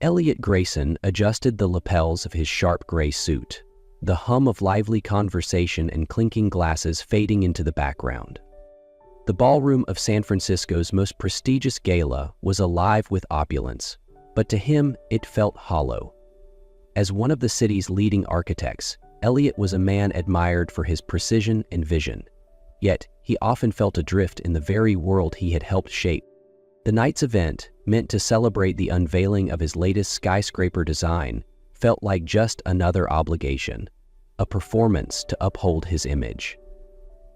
Elliot Grayson adjusted the lapels of his sharp gray suit, the hum of lively conversation and clinking glasses fading into the background. The ballroom of San Francisco's most prestigious gala was alive with opulence, but to him it felt hollow. As one of the city's leading architects, Elliot was a man admired for his precision and vision, yet he often felt adrift in the very world he had helped shape. The night's event, meant to celebrate the unveiling of his latest skyscraper design, felt like just another obligation, a performance to uphold his image.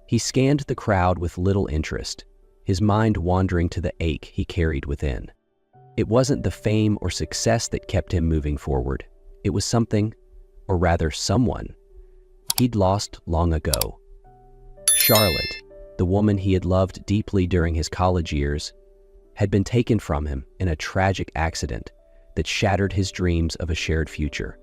He scanned the crowd with little interest, his mind wandering to the ache he carried within. It wasn't the fame or success that kept him moving forward. It was something, or rather someone, he'd lost long ago. Charlotte, the woman he had loved deeply during his college years, had been taken from him in a tragic accident that shattered his dreams of a shared future.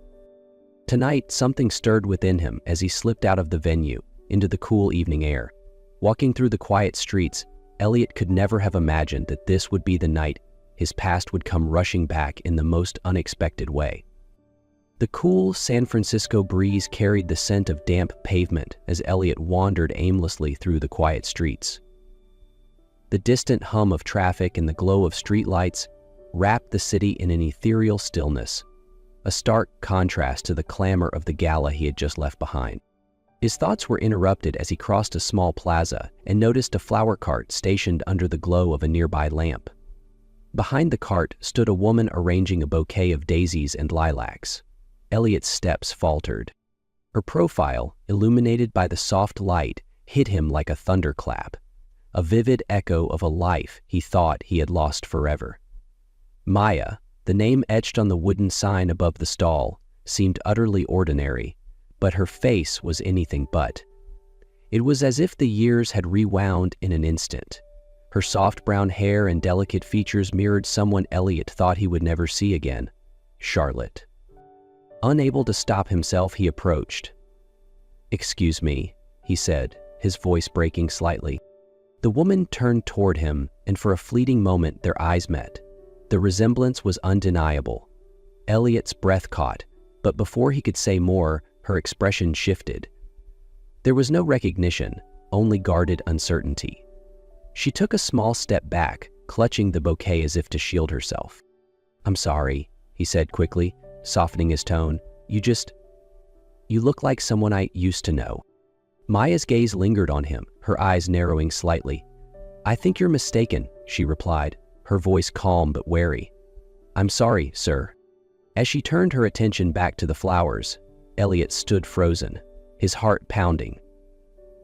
Tonight, something stirred within him as he slipped out of the venue into the cool evening air. Walking through the quiet streets, Elliot could never have imagined that this would be the night his past would come rushing back in the most unexpected way. The cool San Francisco breeze carried the scent of damp pavement as Elliot wandered aimlessly through the quiet streets. The distant hum of traffic and the glow of streetlights wrapped the city in an ethereal stillness, a stark contrast to the clamor of the gala he had just left behind. His thoughts were interrupted as he crossed a small plaza and noticed a flower cart stationed under the glow of a nearby lamp. Behind the cart stood a woman arranging a bouquet of daisies and lilacs. Elliot's steps faltered. Her profile, illuminated by the soft light, hit him like a thunderclap, a vivid echo of a life he thought he had lost forever. Maya, the name etched on the wooden sign above the stall, seemed utterly ordinary, but her face was anything but. It was as if the years had rewound in an instant. Her soft brown hair and delicate features mirrored someone Elliot thought he would never see again, Charlotte. Unable to stop himself, he approached. "Excuse me," he said, his voice breaking slightly. The woman turned toward him, and for a fleeting moment their eyes met. The resemblance was undeniable. Elliot's breath caught, but before he could say more, her expression shifted. There was no recognition, only guarded uncertainty. She took a small step back, clutching the bouquet as if to shield herself. "I'm sorry," he said quickly, softening his tone. You look like someone I used to know." Maya's gaze lingered on him, her eyes narrowing slightly. "I think you're mistaken," she replied, her voice calm but wary. "I'm sorry, sir." As she turned her attention back to the flowers, Elliot stood frozen, his heart pounding.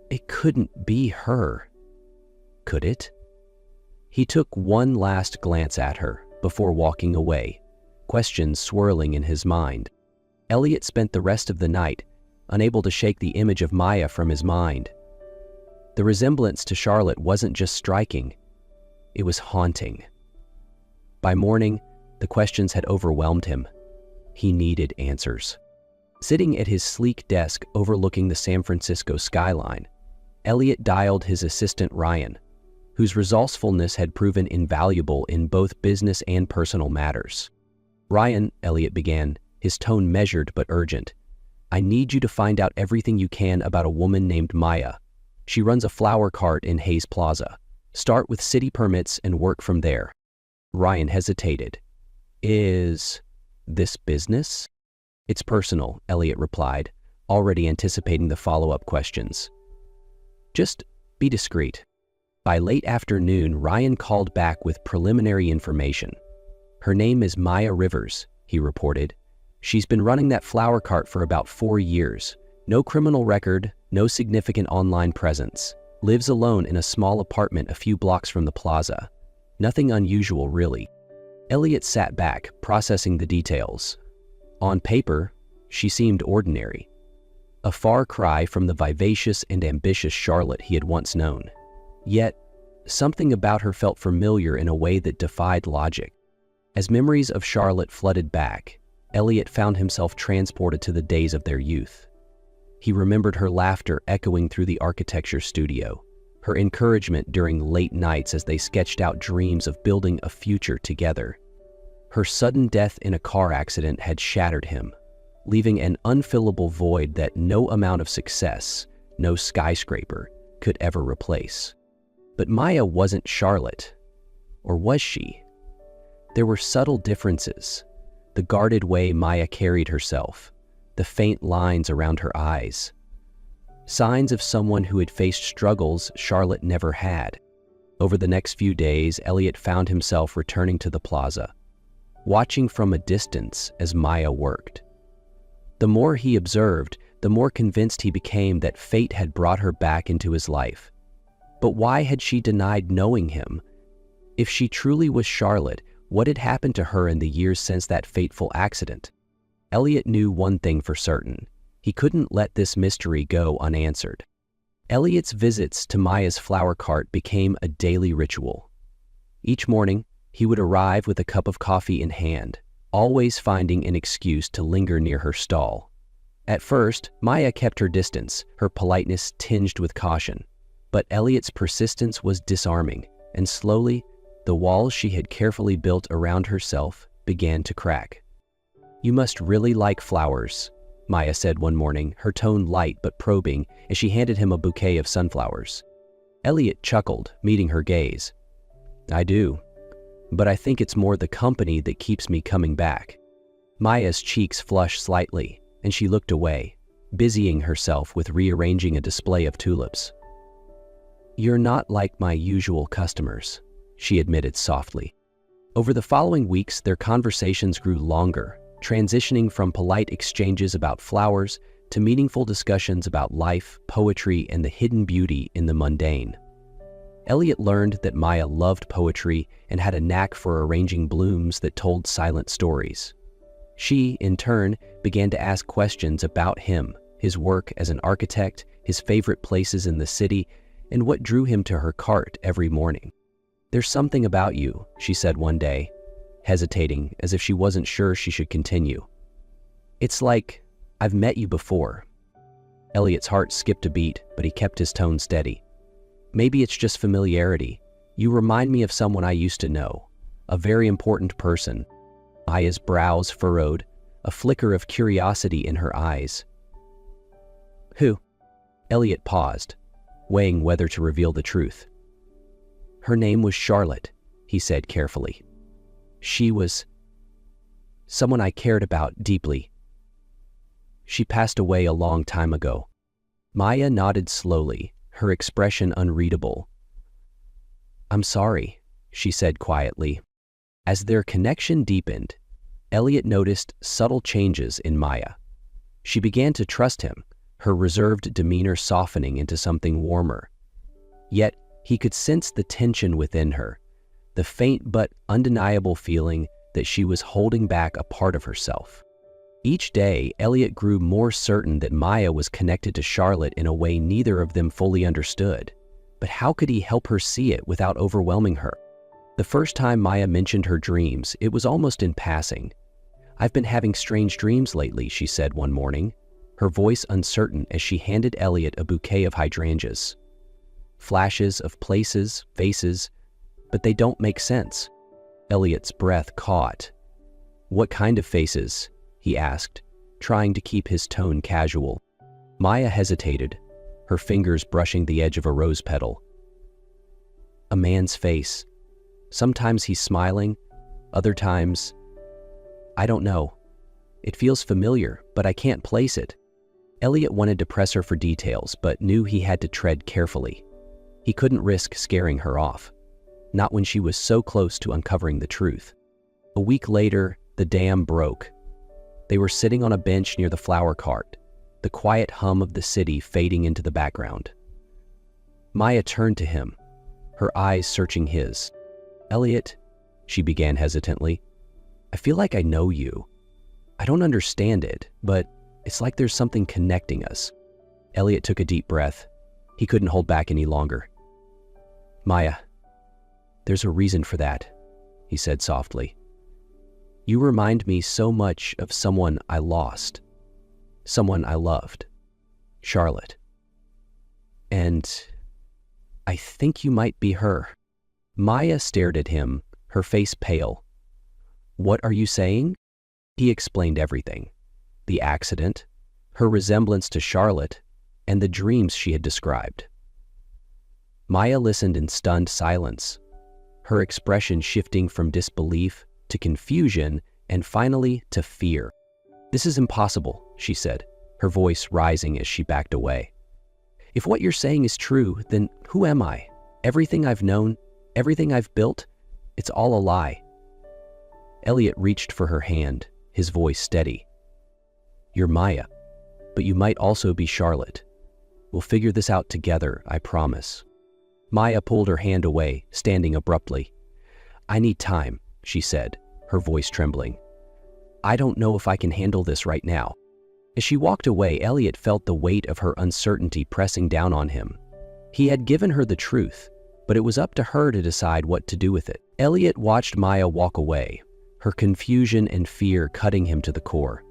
It couldn't be her. Could it? He took one last glance at her before walking away, questions swirling in his mind. Elliot spent the rest of the night unable to shake the image of Maya from his mind. The resemblance to Charlotte wasn't just striking, it was haunting. By morning, the questions had overwhelmed him. He needed answers. Sitting at his sleek desk overlooking the San Francisco skyline, Elliot dialed his assistant Ryan, whose resourcefulness had proven invaluable in both business and personal matters. "Ryan," Elliot began, his tone measured but urgent, "I need you to find out everything you can about a woman named Maya. She runs a flower cart in Hayes Plaza. Start with city permits and work from there." Ryan hesitated. "Is this business?" "It's personal," Elliot replied, already anticipating the follow-up questions. "Just be discreet." By late afternoon, Ryan called back with preliminary information. "Her name is Maya Rivers," he reported. "She's been running that flower cart for about 4 years. No criminal record, no significant online presence. Lives alone in a small apartment a few blocks from the plaza. Nothing unusual, really." Elliot sat back, processing the details. On paper, she seemed ordinary. A far cry from the vivacious and ambitious Charlotte he had once known. Yet, something about her felt familiar in a way that defied logic. As memories of Charlotte flooded back, Elliot found himself transported to the days of their youth. He remembered her laughter echoing through the architecture studio, her encouragement during late nights as they sketched out dreams of building a future together. Her sudden death in a car accident had shattered him, leaving an unfillable void that no amount of success, no skyscraper, could ever replace. But Maya wasn't Charlotte. Or was she? There were subtle differences. The guarded way Maya carried herself, the faint lines around her eyes. Signs of someone who had faced struggles Charlotte never had. Over the next few days, Elliot found himself returning to the plaza, watching from a distance as Maya worked. The more he observed, the more convinced he became that fate had brought her back into his life. But why had she denied knowing him? If she truly was Charlotte, what had happened to her in the years since that fateful accident? Elliot knew one thing for certain. He couldn't let this mystery go unanswered. Elliot's visits to Maya's flower cart became a daily ritual. Each morning, he would arrive with a cup of coffee in hand, always finding an excuse to linger near her stall. At first, Maya kept her distance, her politeness tinged with caution. But Elliot's persistence was disarming, and slowly, the walls she had carefully built around herself began to crack. "You must really like flowers," Maya said one morning, her tone light but probing as she handed him a bouquet of sunflowers. Elliot chuckled, meeting her gaze. "I do, but I think it's more the company that keeps me coming back." Maya's cheeks flushed slightly, and she looked away, busying herself with rearranging a display of tulips. "You're not like my usual customers," she admitted softly. Over the following weeks, their conversations grew longer, transitioning from polite exchanges about flowers to meaningful discussions about life, poetry, and the hidden beauty in the mundane. Elliot learned that Maya loved poetry and had a knack for arranging blooms that told silent stories. She, in turn, began to ask questions about him, his work as an architect, his favorite places in the city, and what drew him to her cart every morning. "There's something about you," she said one day, hesitating as if she wasn't sure she should continue. "It's like I've met you before." Elliot's heart skipped a beat, but he kept his tone steady. "Maybe it's just familiarity. You remind me of someone I used to know, a very important person." Maya's brows furrowed, a flicker of curiosity in her eyes. "Who?" Elliot paused, weighing whether to reveal the truth. "Her name was Charlotte," he said carefully. "She was someone I cared about deeply. She passed away a long time ago." Maya nodded slowly, her expression unreadable. "I'm sorry," she said quietly. As their connection deepened, Elliot noticed subtle changes in Maya. She began to trust him, her reserved demeanor softening into something warmer. Yet, he could sense the tension within her, the faint but undeniable feeling that she was holding back a part of herself. Each day, Elliot grew more certain that Maya was connected to Charlotte in a way neither of them fully understood. But how could he help her see it without overwhelming her? The first time Maya mentioned her dreams, it was almost in passing. "I've been having strange dreams lately," she said one morning, her voice uncertain as she handed Elliot a bouquet of hydrangeas. "Flashes of places, faces, but they don't make sense." Elliot's breath caught. "What kind of faces?" he asked, trying to keep his tone casual. Maya hesitated, her fingers brushing the edge of a rose petal. "A man's face. Sometimes he's smiling, other times, I don't know. It feels familiar, but I can't place it." Elliot wanted to press her for details, but knew he had to tread carefully. He couldn't risk scaring her off, not when she was so close to uncovering the truth. A week later, the dam broke. They were sitting on a bench near the flower cart, the quiet hum of the city fading into the background. Maya turned to him, her eyes searching his. "Elliot," she began hesitantly, "I feel like I know you. I don't understand it, but it's like there's something connecting us." Elliot took a deep breath. He couldn't hold back any longer. "Maya, there's a reason for that," he said softly. "You remind me so much of someone I lost, someone I loved, Charlotte. And I think you might be her." Maya stared at him, her face pale. What are you saying? He explained everything. The accident, her resemblance to Charlotte, and the dreams she had described. Maya listened in stunned silence, her expression shifting from disbelief to confusion and finally to fear. "This is impossible," she said, her voice rising as she backed away. "If what you're saying is true, then who am I? Everything I've known, everything I've built, it's all a lie." Elliot reached for her hand, his voice steady. "You're Maya, but you might also be Charlotte. We'll figure this out together, I promise." Maya pulled her hand away, standing abruptly. "I need time," she said, her voice trembling. "I don't know if I can handle this right now." As she walked away, Elliot felt the weight of her uncertainty pressing down on him. He had given her the truth, but it was up to her to decide what to do with it. Elliot watched Maya walk away, her confusion and fear cutting him to the core.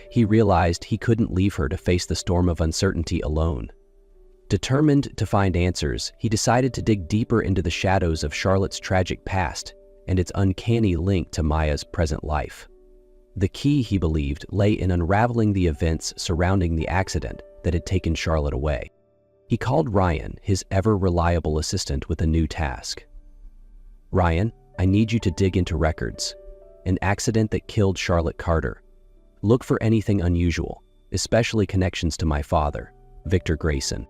He realized he couldn't leave her to face the storm of uncertainty alone. Determined to find answers, he decided to dig deeper into the shadows of Charlotte's tragic past and its uncanny link to Maya's present life. The key, he believed, lay in unraveling the events surrounding the accident that had taken Charlotte away. He called Ryan, his ever-reliable assistant, with a new task. "Ryan, I need you to dig into records. An accident that killed Charlotte Carter. Look for anything unusual, especially connections to my father, Victor Grayson."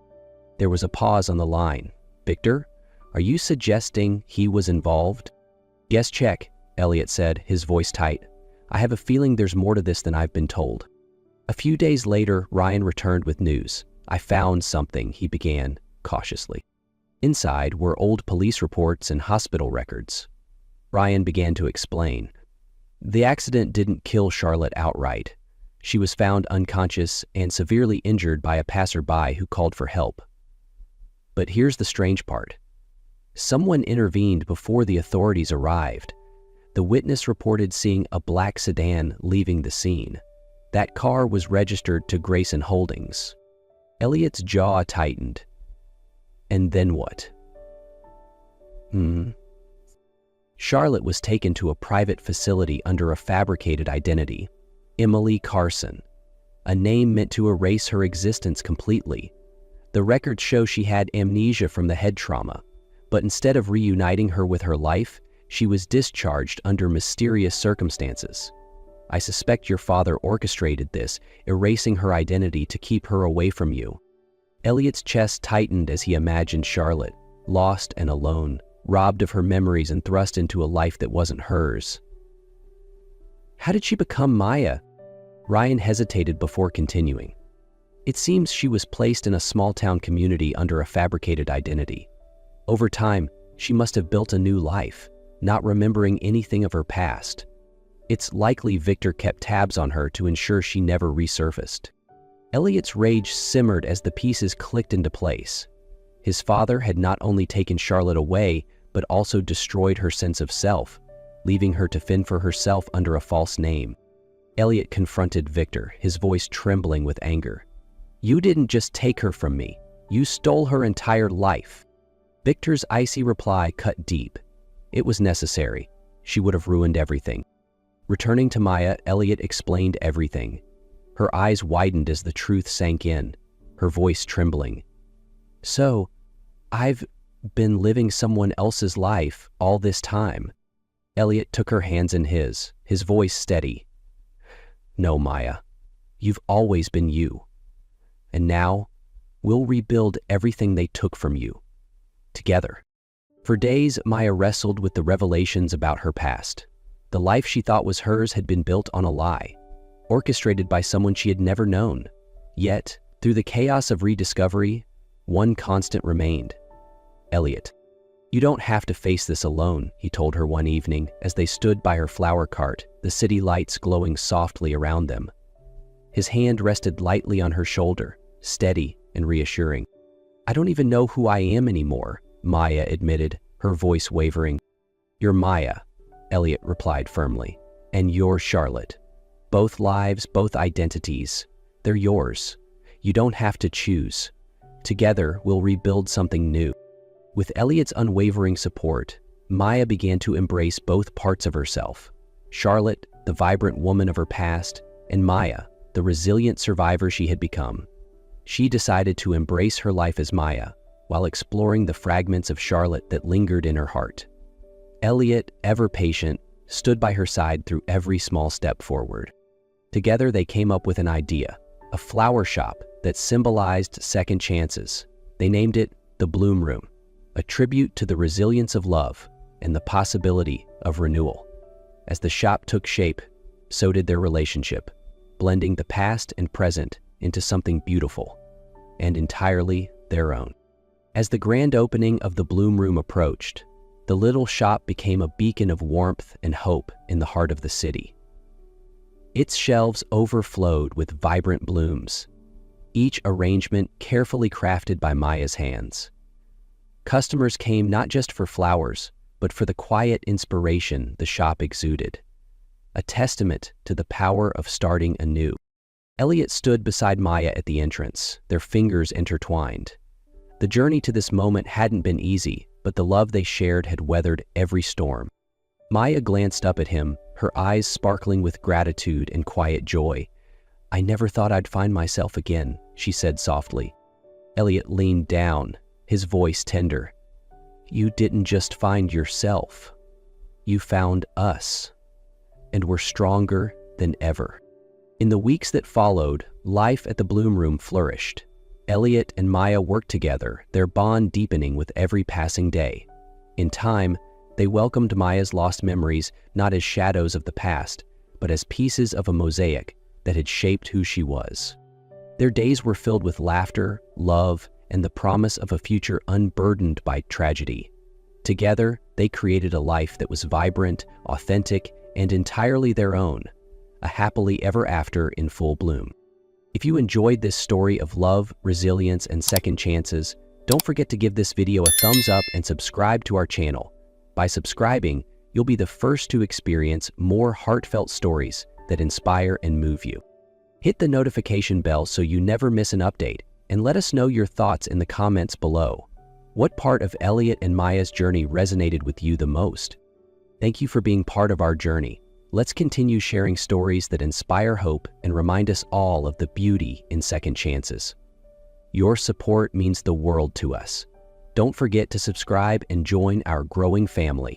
There was a pause on the line. "Victor, are you suggesting he was involved?" "Yes, check," Elliot said, his voice tight. "I have a feeling there's more to this than I've been told." A few days later, Ryan returned with news. "I found something," he began, cautiously. Inside were old police reports and hospital records. Ryan began to explain. The accident didn't kill Charlotte outright. She was found unconscious and severely injured by a passerby who called for help. But here's the strange part. Someone intervened before the authorities arrived. The witness reported seeing a black sedan leaving the scene. That car was registered to Grayson Holdings. Elliot's jaw tightened. And then what? Charlotte was taken to a private facility under a fabricated identity, Emily Carson, a name meant to erase her existence completely. The records show she had amnesia from the head trauma, but instead of reuniting her with her life, she was discharged under mysterious circumstances. "I suspect your father orchestrated this, erasing her identity to keep her away from you." Elliot's chest tightened as he imagined Charlotte, lost and alone, robbed of her memories and thrust into a life that wasn't hers. "How did she become Maya?" Ryan hesitated before continuing. "It seems she was placed in a small-town community under a fabricated identity. Over time, she must have built a new life, not remembering anything of her past. It's likely Victor kept tabs on her to ensure she never resurfaced." Elliot's rage simmered as the pieces clicked into place. His father had not only taken Charlotte away, but also destroyed her sense of self, leaving her to fend for herself under a false name. Elliot confronted Victor, his voice trembling with anger. "You didn't just take her from me. You stole her entire life." Victor's icy reply cut deep. It was necessary. She would have ruined everything. Returning to Maya, Elliot explained everything. Her eyes widened as the truth sank in, her voice trembling. "So, I've been living someone else's life all this time." Elliot took her hands in his voice steady. "No, Maya. You've always been you. And now, we'll rebuild everything they took from you. Together." For days, Maya wrestled with the revelations about her past. The life she thought was hers had been built on a lie, orchestrated by someone she had never known. Yet, through the chaos of rediscovery, one constant remained. Elliot. "You don't have to face this alone," he told her one evening as they stood by her flower cart, the city lights glowing softly around them. His hand rested lightly on her shoulder, steady and reassuring. "I don't even know who I am anymore," Maya admitted, her voice wavering. "You're Maya," Elliot replied firmly, "and you're Charlotte. Both lives, both identities. They're yours. You don't have to choose. Together, we'll rebuild something new." With Elliot's unwavering support, Maya began to embrace both parts of herself, Charlotte, the vibrant woman of her past, and Maya, the resilient survivor she had become. She decided to embrace her life as Maya, while exploring the fragments of Charlotte that lingered in her heart. Elliot, ever patient, stood by her side through every small step forward. Together they came up with an idea, a flower shop that symbolized second chances. They named it the Bloom Room, a tribute to the resilience of love and the possibility of renewal. As the shop took shape, so did their relationship, blending the past and present into something beautiful and entirely their own. As the grand opening of the Bloom Room approached, the little shop became a beacon of warmth and hope in the heart of the city. Its shelves overflowed with vibrant blooms, each arrangement carefully crafted by Maya's hands. Customers came not just for flowers, but for the quiet inspiration the shop exuded, a testament to the power of starting anew. Elliot stood beside Maya at the entrance, their fingers intertwined. The journey to this moment hadn't been easy, but the love they shared had weathered every storm. Maya glanced up at him, her eyes sparkling with gratitude and quiet joy. "I never thought I'd find myself again," she said softly. Elliot leaned down, his voice tender. "You didn't just find yourself. You found us, and we're stronger than ever." In the weeks that followed, life at the Bloom Room flourished. Elliot and Maya worked together, their bond deepening with every passing day. In time, they welcomed Maya's lost memories not as shadows of the past, but as pieces of a mosaic that had shaped who she was. Their days were filled with laughter, love, and the promise of a future unburdened by tragedy. Together, they created a life that was vibrant, authentic, and entirely their own, a happily ever after in full bloom. If you enjoyed this story of love, resilience, and second chances, don't forget to give this video a thumbs up and subscribe to our channel. By subscribing, you'll be the first to experience more heartfelt stories that inspire and move you. Hit the notification bell so you never miss an update, and let us know your thoughts in the comments below. What part of Elliot and Maya's journey resonated with you the most? Thank you for being part of our journey. Let's continue sharing stories that inspire hope and remind us all of the beauty in second chances. Your support means the world to us. Don't forget to subscribe and join our growing family.